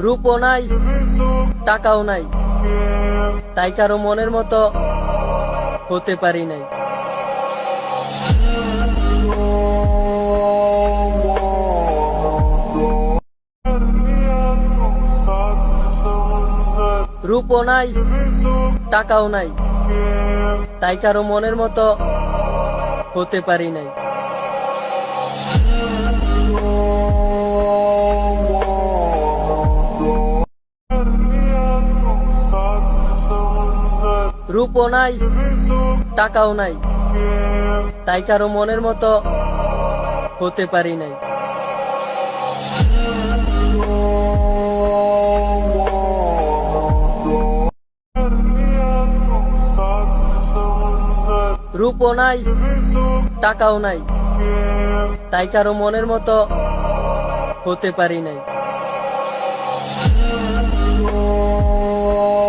রূপও নাই, টাকাও নাই, তাই কারো মনের মতো হতে পারি নাই। রূপও নাই, টাকাও নাই, তাই কারো মনের মতো হতে পারি নাই। রূপও নাই, টাকাও নাই, তাই কারো মনের মতো হতে পারি নাই। রূপও নাই, টাকাও নাই, তাই কারো মনের মতো হতে পারি নাই।